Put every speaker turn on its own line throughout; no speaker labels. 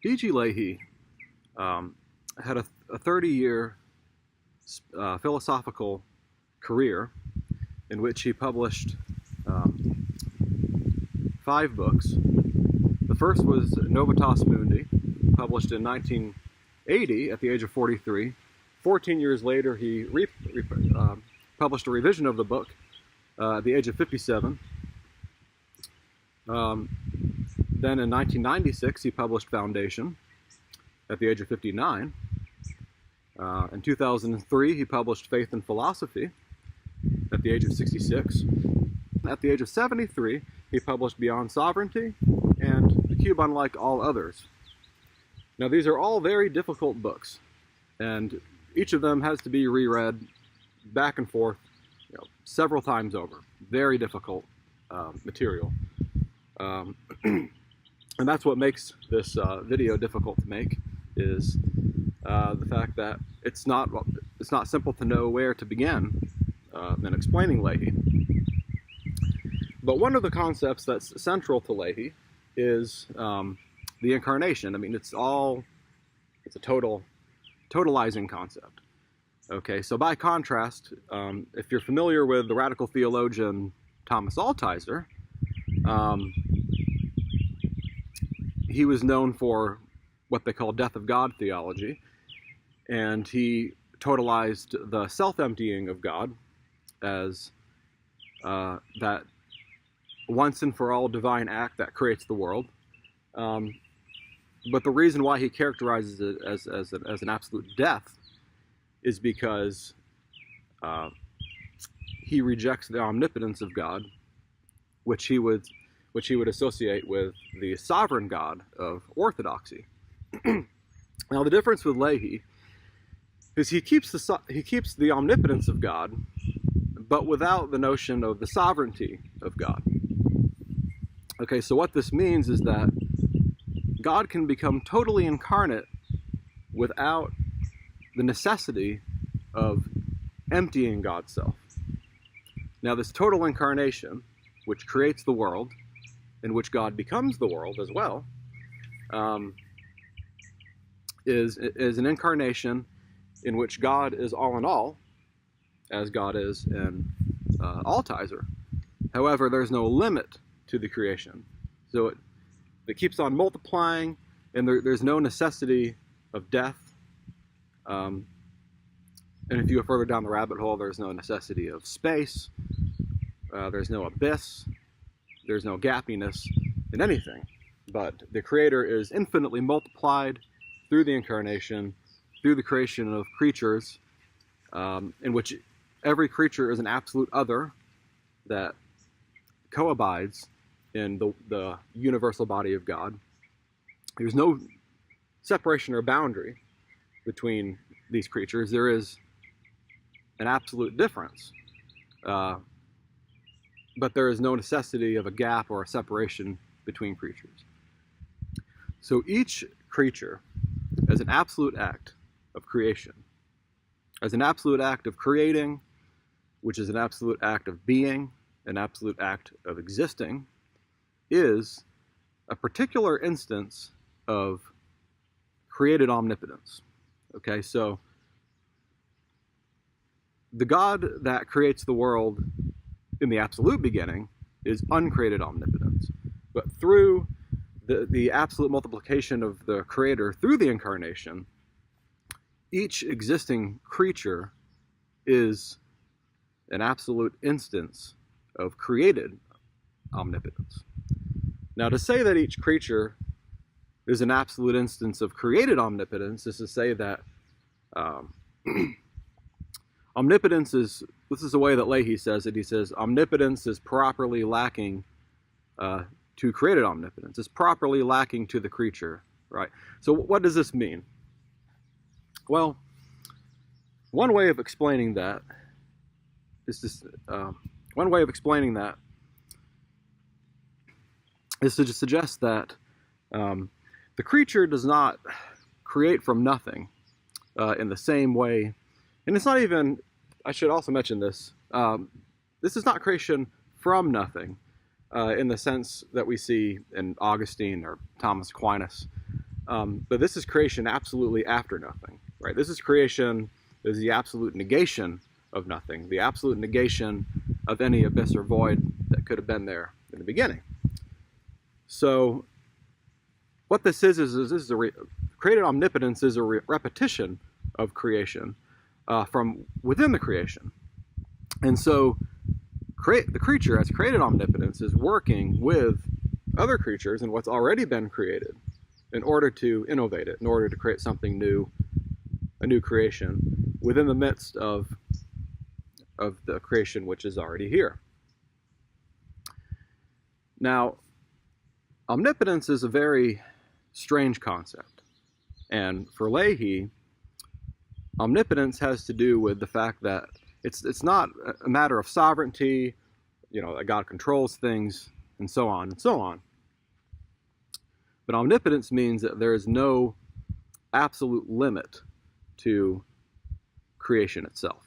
D.G. Leahy had a 30-year philosophical career in which he published 5 books. The first was Novitas Mundi, published in 1980 at the age of 43. 14 years later, he published a revision of the book at the age of 57. Then in 1996, he published Foundation at the age of 59. In 2003, he published Faith and Philosophy at the age of 66. At the age of 73, he published Beyond Sovereignty and The Cube Unlike All Others. Now, these are all very difficult books, and each of them has to be reread back and forth, several times over. Very difficult material. And that's what makes this video difficult to make, is the fact that it's not simple to know where to begin in explaining Leahy. But one of the concepts that's central to Leahy is the Incarnation. I mean, it's a totalizing concept. Okay, so by contrast, if you're familiar with the radical theologian Thomas Altizer, he was known for what they call death of God theology, and he totalized the self-emptying of God as that once and for all divine act that creates the world. But the reason why he characterizes it as an absolute death is because he rejects the omnipotence of God, which he would associate with the sovereign God of orthodoxy. Now, the difference with Leahy is he keeps the omnipotence of God, but without the notion of the sovereignty of God. Okay, so what this means is that God can become totally incarnate without the necessity of emptying God's self. Now, this total incarnation, which creates the world, in which God becomes the world as well, is an incarnation in which God is all in all, as God is in Altizer. However, there's no limit to the creation. So it keeps on multiplying, and there's no necessity of death. And if you go further down the rabbit hole, there's no necessity of space. There's no abyss. There's no gappiness in anything. But the Creator is infinitely multiplied through the Incarnation, through the creation of creatures, in which every creature is an absolute other that co-abides in the universal body of God. There's no separation or boundary between these creatures. There is an absolute difference, but there is no necessity of a gap or a separation between creatures. So each creature, as an absolute act of creation, as an absolute act of creating, which is an absolute act of being, an absolute act of existing, is a particular instance of created omnipotence. Okay, so the God that creates the world in the absolute beginning is uncreated omnipotence. But through the absolute multiplication of the Creator through the Incarnation, each existing creature is an absolute instance of created omnipotence. Now, to say that each creature is an absolute instance of created omnipotence is to say that omnipotence is, this is the way that Leahy says it, he says, omnipotence is properly lacking to created omnipotence. It's properly lacking to the creature, right? So what does this mean? Well, one way of explaining that is to suggest that the creature does not create from nothing in the same way. And it's not even, I should also mention this, this is not creation from nothing. in the sense that we see in Augustine or Thomas Aquinas. But this is creation absolutely after nothing, right? This is creation is the absolute negation of nothing, the absolute negation of any abyss or void that could have been there in the beginning. So what this is created omnipotence is a repetition of creation from within the creation. And so the creature, as created omnipotence, is working with other creatures and what's already been created in order to innovate it, in order to create something new, a new creation, within the midst of the creation which is already here. Now, omnipotence is a very strange concept. And for Leahy, omnipotence has to do with the fact that it's not a matter of sovereignty, that God controls things, and so on and so on. But omnipotence means that there is no absolute limit to creation itself.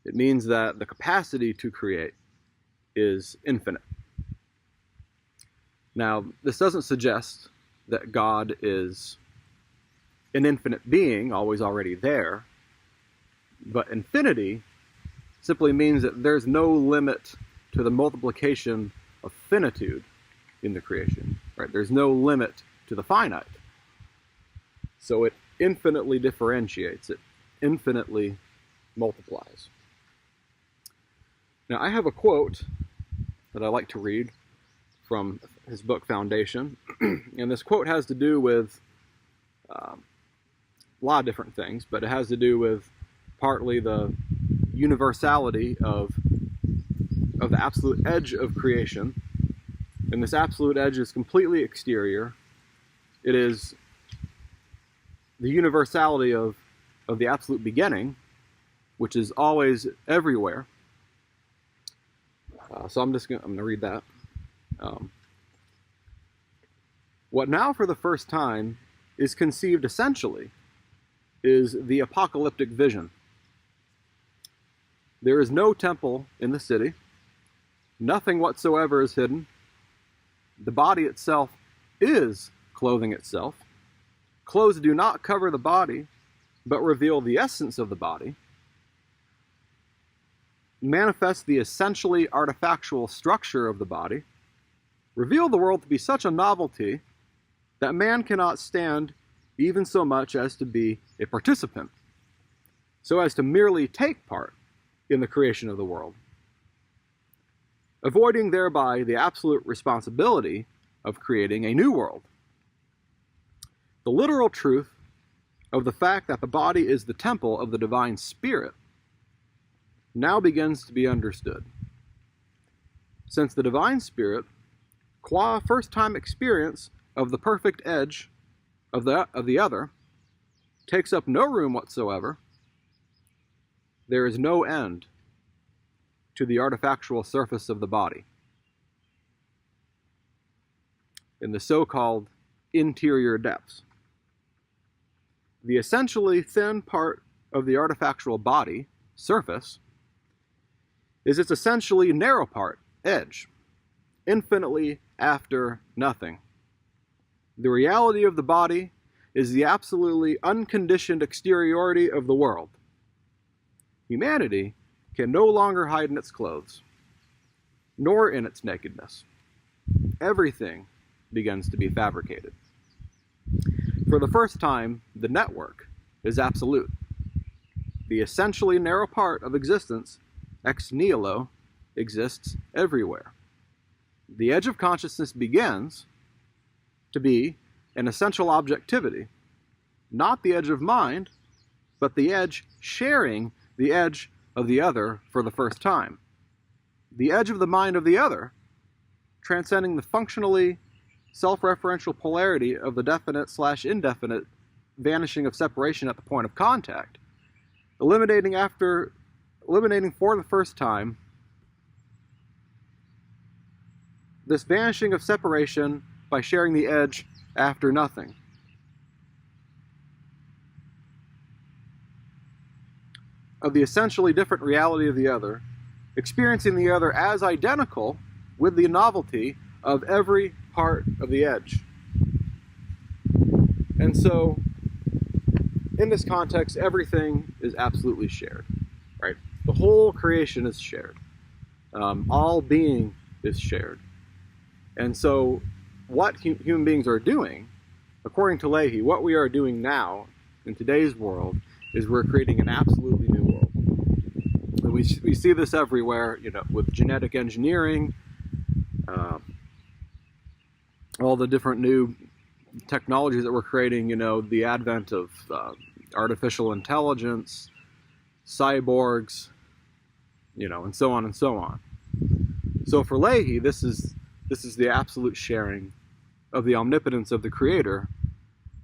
It means that the capacity to create is infinite. Now, this doesn't suggest that God is an infinite being, always already there, but infinity simply means that there's no limit to the multiplication of finitude in the creation, right? There's no limit to the finite. So it infinitely differentiates, it infinitely multiplies. Now, I have a quote that I like to read from his book Foundation, and this quote has to do with a lot of different things, but it has to do with partly the universality of the absolute edge of creation. And this absolute edge is completely exterior. It is the universality of the absolute beginning, which is always everywhere. So I'm going to read that. What now for the first time is conceived essentially is the apocalyptic vision. There is no temple in the city. Nothing whatsoever is hidden. The body itself is clothing itself. Clothes do not cover the body, but reveal the essence of the body, manifest the essentially artefactual structure of the body, reveal the world to be such a novelty that man cannot stand even so much as to be a participant, so as to merely take part in the creation of the world, avoiding thereby the absolute responsibility of creating a new world. The literal truth of the fact that the body is the temple of the divine spirit now begins to be understood. Since the divine spirit, qua first-time experience of the perfect edge of the other, takes up no room whatsoever, there is no end to the artefactual surface of the body. In the so-called interior depths, the essentially thin part of the artefactual body, surface, is its essentially narrow part, edge, infinitely after nothing. The reality of the body is the absolutely unconditioned exteriority of the world. Humanity can no longer hide in its clothes, nor in its nakedness. Everything begins to be fabricated. For the first time, the network is absolute. The essentially narrow part of existence, ex nihilo, exists everywhere. The edge of consciousness begins to be an essential objectivity, not the edge of mind, but the edge sharing the edge of the other for the first time. The edge of the mind of the other, transcending the functionally self-referential polarity of the definite/indefinite vanishing of separation at the point of contact, eliminating for the first time this vanishing of separation by sharing the edge after nothing. Of the essentially different reality of the other, experiencing the other as identical with the novelty of every part of the edge. And so, in this context, everything is absolutely shared, right? The whole creation is shared. All being is shared. And so, what human beings are doing, according to Leahy, what we are doing now in today's world is we're creating an absolutely new world. And we see this everywhere, with genetic engineering, all the different new technologies that we're creating, the advent of artificial intelligence, cyborgs, and so on and so on. So for Leahy, this is the absolute sharing of the omnipotence of the Creator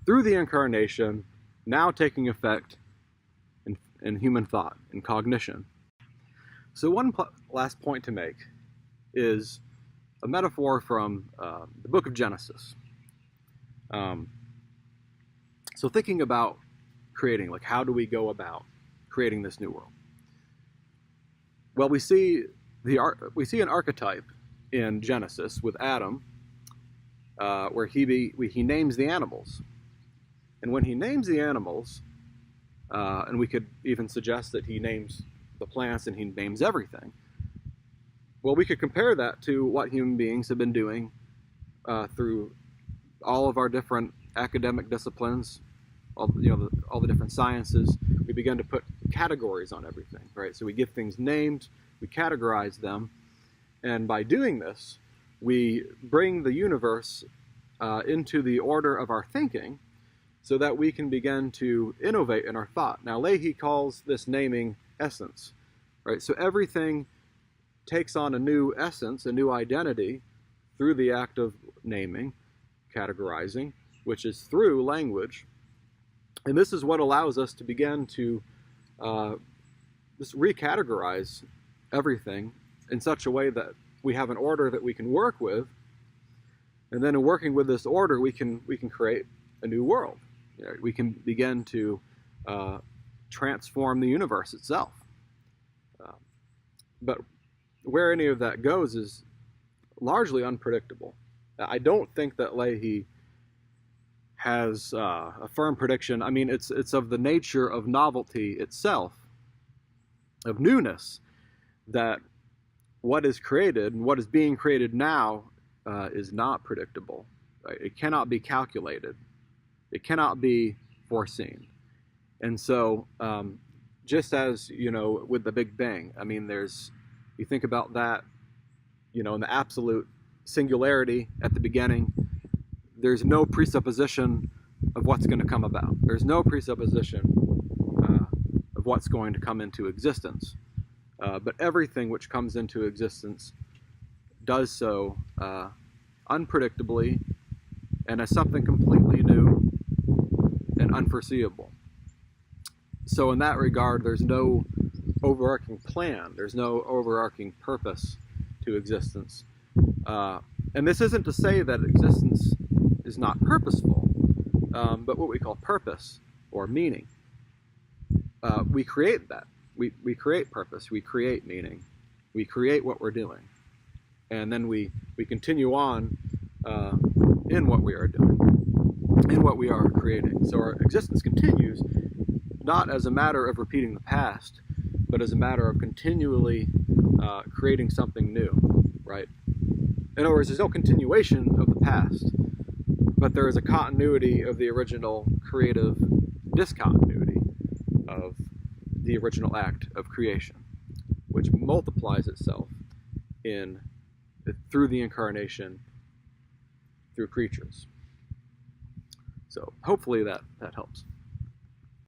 through the Incarnation, now taking effect in human thought, in cognition. So one last point to make is a metaphor from the book of Genesis. So thinking about creating, like how do we go about creating this new world? Well, we see an archetype in Genesis with Adam, where he names the animals, and when he names the animals, and we could even suggest that he names the plants and he names everything. Well, we could compare that to what human beings have been doing through all of our different academic disciplines, all the different sciences. We begin to put categories on everything, right? So we give things names, we categorize them, and by doing this, we bring the universe into the order of our thinking so that we can begin to innovate in our thought. Now, Leahy calls this naming essence, right? So everything takes on a new essence, a new identity, through the act of naming, categorizing, which is through language. And this is what allows us to begin to just recategorize everything in such a way that we have an order that we can work with, and then in working with this order, we can create a new world. We can begin to transform the universe itself. But where any of that goes is largely unpredictable. I don't think that Leahy has a firm prediction. I mean, it's of the nature of novelty itself, of newness, that what is created and what is being created now is not predictable. Right? It cannot be calculated. It cannot be foreseen. And so, just as, with the Big Bang, I mean, you think about that, in the absolute singularity at the beginning, there's no presupposition of what's going to come about. There's no presupposition of what's going to come into existence. But everything which comes into existence does so unpredictably and as something completely new and unforeseeable. So in that regard, there's no overarching plan. There's no overarching purpose to existence. And this isn't to say that existence is not purposeful, but what we call purpose or meaning. We create that. We create purpose. We create meaning. We create what we're doing. And then we continue on in what we are doing, in what we are creating. So our existence continues not as a matter of repeating the past, but as a matter of continually creating something new, right? In other words, there's no continuation of the past, but there is a continuity of the original creative discontinuity of the original act of creation, which multiplies itself through the Incarnation, through creatures. So hopefully that helps.